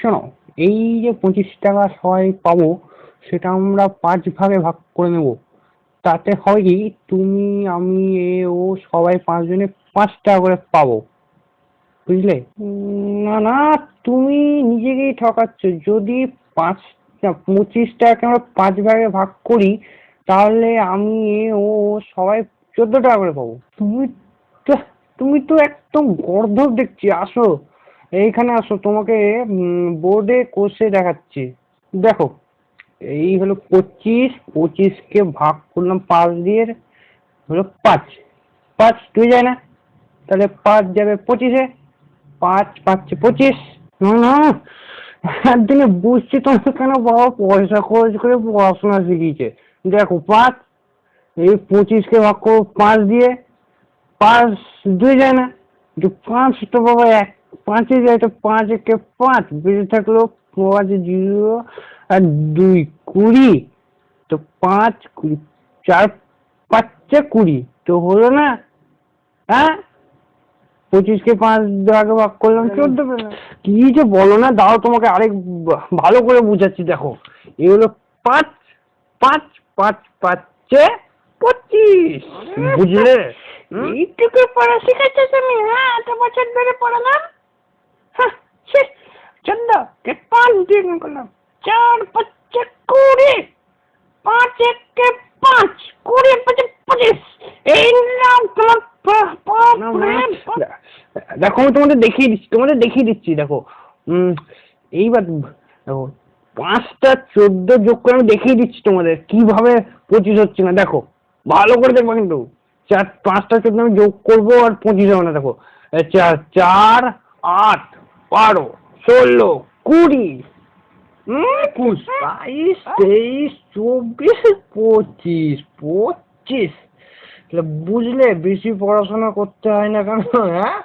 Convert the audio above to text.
শোনো, এই যে 25 টাকা সবাই পাবো, সেটা আমরা 5 ভাগে ভাগ করে নেব। তাতে হয় কি, তুমি আমি এ ও সবাই 5 জনে 5 টাকা করে পাবো, বুঝলে? না না, তুমি নিজেকেই ঠকাচ্ছ। যদি পাঁচ 25 টাকাকে আমরা 5 ভাগে ভাগ করি, তাহলে আমি এ ও সবাই 14 টাকা করে পাবো। তো তুমি তো একদম গর্দভ দেখছি। আসো, এইখানে আসো, তোমাকে বোর্ডে কষে দেখাচ্ছি। দেখো, এই হলো 25, 25কে ভাগ করলাম 5 দিয়ে, হলো 5। 5 2 যায় না, তাহলে 5 যাবে 25-এ। 5 5 25। না, একদিনে বুঝছি তোমার কেন বাবা পয়সা খরচ করে পড়াশোনা শিখিয়েছে। দেখো, 5, এই 25কে ভাগ করবো 5 দিয়ে, 5 2 যায় না, 5 তো বাবা 5-এ যায়, তো 5 একে 5 বেঁচে থাকলো 5 0 আর 2 20। তো 5 20 4 5 20, তো হলো না? হ্যাঁ, 25কে 5 ভাগে ভাগ করলাম 14 পেলাম। কি যে বলো না, দাও তোমাকে আরেক ভালো করে বুঝাচ্ছি। দেখো, এই হলো 5, 5 5 5 25, বুঝলে? এইটুকু পড়া শিখেছো তুমি? হ্যাঁ, এত বছর ধরে পড়ালাম। হ্যাঁ, 14কে 5 দিয়ে গুণ করলাম, 4 5 20, 5 1 5 20 5 25। এই নাও তোমার দেখো, আমি তোমাদের দেখিয়ে দিচ্ছি। দেখো, এইবার দেখো, 5টা 14 যোগ করে আমি দেখিয়ে দিচ্ছি তোমাদের কিভাবে 25 হচ্ছে না। দেখো, ভালো করে দেখবো কিন্তু। 5টা 14 আমি যোগ করবো আর 25 হবে না। দেখো, 4 4 8 12 16 20 21 22 23 24 25 25। বুঝলে, বেশি পড়াশোনা করতে হয় না কেন? হ্যাঁ,